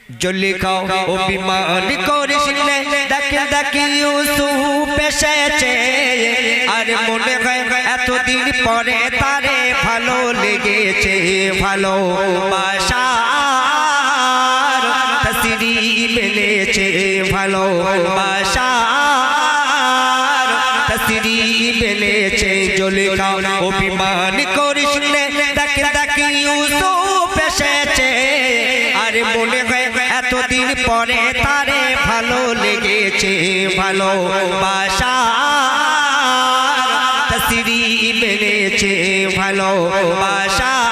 জুলেখাও অভিমান করিসনে দেখে দেখি ইউসুফ এসেছে আর মনে হয় এতদিন পরে তারে ভালো লেগেছে ভালোবাসার তসরি মিলেছে ভালোবাসার তসরি মিলেছে জুলেখাও অভিমান করিসনে দেখে দেখি ইউসুফ এসেছে আর মনে হয় এতদিন পরে তারে ভালো লেগেছে ভালোবাসার তসরি মিলেছে ভালোবাসার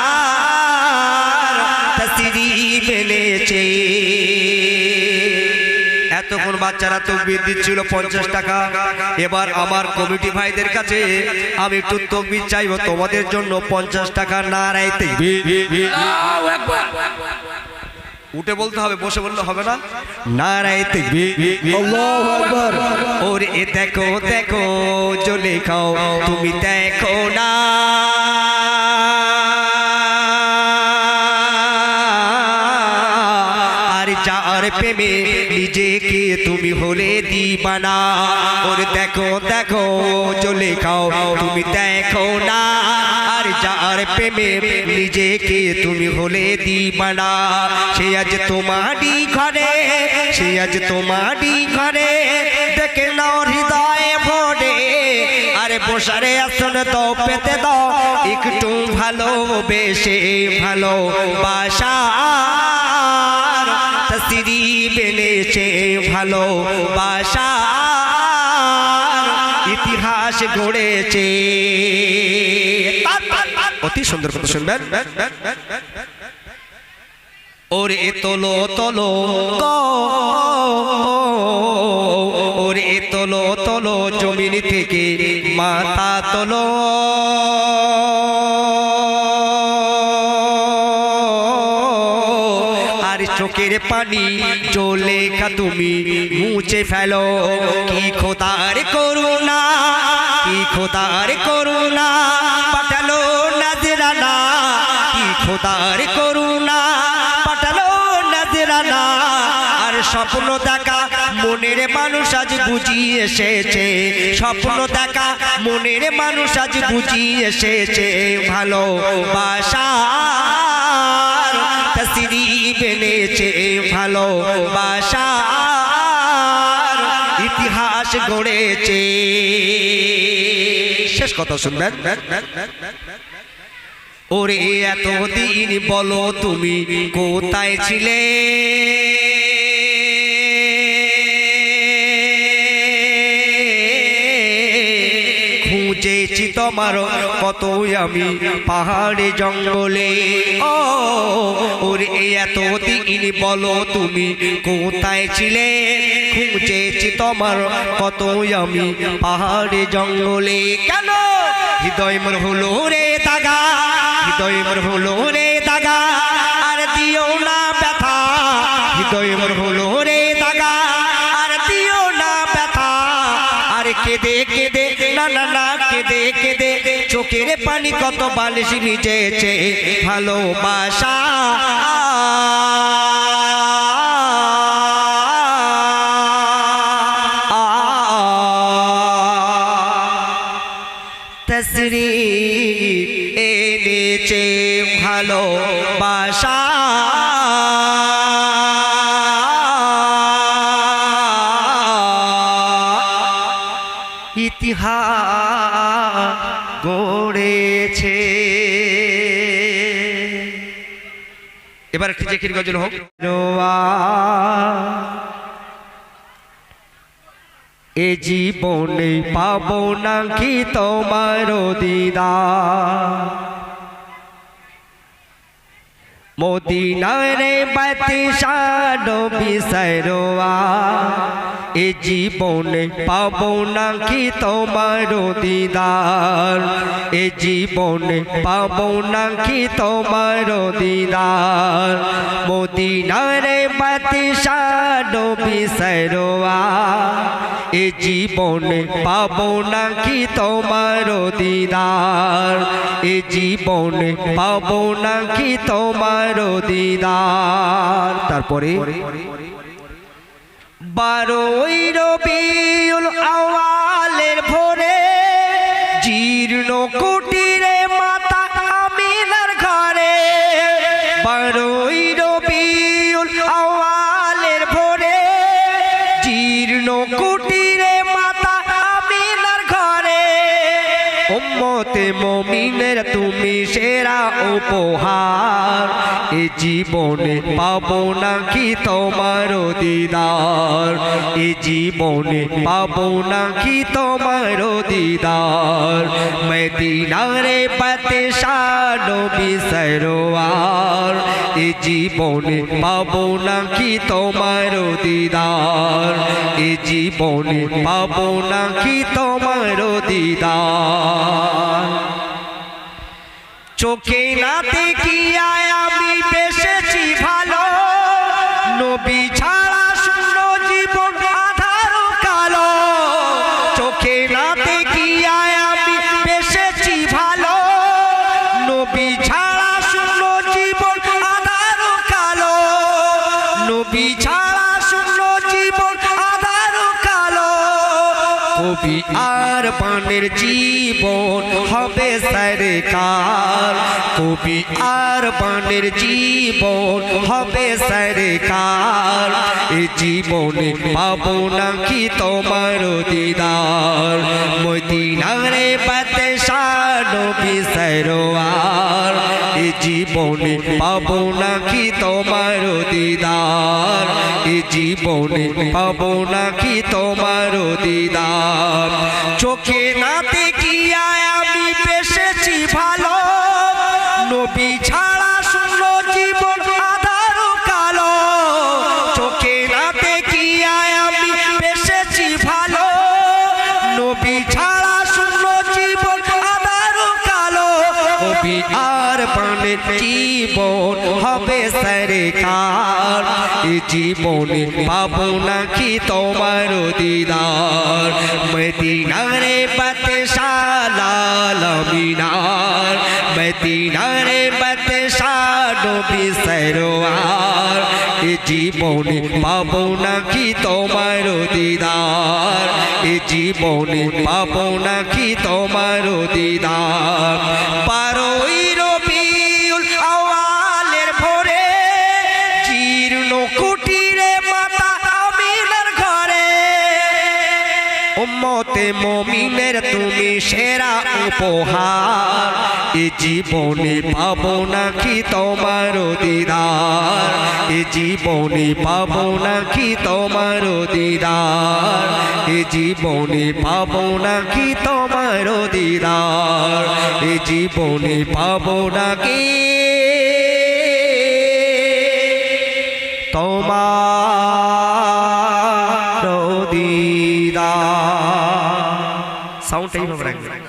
তসরি মিলেছে। এতক্ষণ বাচ্চারা তকবীর দিচ্ছিল 50 টাকা। এবার আমার কমিটি ভাইদের কাছে আমি একটু তকবীর চাইবো তোমাদের জন্য 50 টাকা। নারায়ে তাকবীর, আল্লাহু আকবার। উঠে বলতে হবে, বসে বললে হবে না। নারায়ে তাকবীর, আল্লাহু আকবার। ওরে দেখো দেখো জুলেখাও তুমি দেখো না আর যার প্রেমে নিজেকে তুমি হলে দিবানা। ওরে দেখো দেখো জুলেখাও তুমি দেখো না আর যার প্রেমে নিজেকে তুমি হলে দিবানা। সে আজ তোমারই ঘরে, সে আজ তোমারই ঘরে দেখে নাও হৃদয়ে ভরে। আরে বসারে আসন দাও, পেতে দাও একটু ভালোবেসে ভালোবাসার তসরি মিলেছে ভালোবাসার ইতিহাস গড়েছে। অতি সুন্দর কথা শুনবেন। ওরে তোলো তোলো ওরে তোলো তোলো জমিন থেকে মাথা তোলো আর চোখের পানি জুলেখা তুমি মুছে ফেলো। কি খোদার করুণা, কি খোদার করুণা পাঠালো নজরানা, কি খোদার করুণা পাঠালো নজরানা। আর স্বপ্ন দেখা মনের মানুষ আজ বুঝিয়ে এসেছে, স্বপ্ন দেখা মনের মানুষ আজ বুঝিয়ে এসেছে ভালোবাসার তসরি মিলেছে ভালোবাসার ইতিহাস গড়েছে। শেষ কথা শুনবেন। ওরে এতদিন বলো তুমি কোথায় ছিলে, খুঁজেছি তোমার কত আমি পাহাড়ে জঙ্গলে। ও ওরে এতদিন বলো তুমি কোথায় ছিলে, খুঁজেছি তোমার কত আমি পাহাড়ে জঙ্গলে। কেন হৃদয় মোর হলো রে দাগা, হৃদয় মোর হলো রে দাগা আর দিও না ব্যথা, হৃদয় মোর হলো রে দাগা আর দিও না ব্যথা। আর কেঁদে কেঁদে না না না কেঁদে কেঁদে চোখের পানি কত বালিশ ভিজেছে ভালোবাসা তসরি এনেছে ভালোবাসা। ইতিহাস গড়েছে। এবার একটি জিকির গজল হোক। এ জীবনে পাবো নাকি তোমার দিদার, মদিনার বাদশাহ নবী সরওয়ার। এ জীবনে পাবো নাকি তোমার দিদার, এ জীবনে পাবো নাকি তোমার দিদার। মদিনার বাদশাহ নবী সরওয়ার, এ জীবনে পাবো নাকি তোমার দিদার, এ জীবনে পাবো নাকি তোমার তোমার দিদার। তারপরে 12ই রবিউল আউয়ালের ভোরে জীর্ণ কুটিরে মাতা আমিনার ঘরে। 12ই রবিউল আউয়ালের ভোরে জীর্ণ কুটিরে মাতা আমিনার ঘরে। উম্মতে মুমিনের তুমি সেরা উপহার, এ জীবনে পাবো নাকি তোমার দিদার, এ জীবনে পাবো নাকি তোমার দিদার। মদিনারে বাদশাহ নবী সরওয়ার, এ জীবনে পাবো নাকি তোমার দিদার, এ জীবনে পাবো নাকি তোমার দিদার। চোখে না দেখিয়া আমি বেসেছি ভালো, নবী ছাড়া শূন্য জীবন আধার কালো। চোখে না দেখিয়া আমি বেসেছি ভালো, নবী ছাড়া শূন্য জীবন আধার কালো। নবী ছাড়া শূন্য জীবন আধার কালো। কবি আর বানের জীবন হবে সরকার, কবি আর বানের জীবন হবে সরকার। এ জীবনে পাবো নাকি তোমার দিদার, মদিনারে বাদশাহ নবী সরওয়ার। এ জীবনে পাবো নাকি তোমার দিদার, এ জীবনে পাবো নাকি তোমার দিদার। চোখে না দেখিয়া আমি বেসেছি ভালো, নবী ছাড়া শূন্য জীবন আধার কালো। চোখে না দেখিয়া আমি বেসেছি ভালো, নবী ছাড়া শূন্য জীবন আধার কালো। কবি আর বানের জীবন হবে সরকার, এ জীবনে পাবো নাকি তোমার দিদার। মদিনারে বাদশাহ লাল মিনার, মদিনারে বাদশাহ নবী সরওয়ার। এ জীবনে পাবো নাকি তোমার দিদার, এ জীবনে পাবো নাকি তোমার দিদার। 12ই রবিউল আউয়ালের ভোরে জীর্ণ কুটিরে মাতা আমিনার ঘরে। উম্মতে মুমিনের তুমি সেরা উপহার, এ জীবনে পাবো নাকি তোমার দিদার, এ জীবনে পাবো নাকি তোমার দিদার, এ জীবনে পাবো নাকি তোমার দিদার, এ জীবনে পাবো নাকি তোমার দিদার। সাউন্ডটাই ভাবে রাখবেন।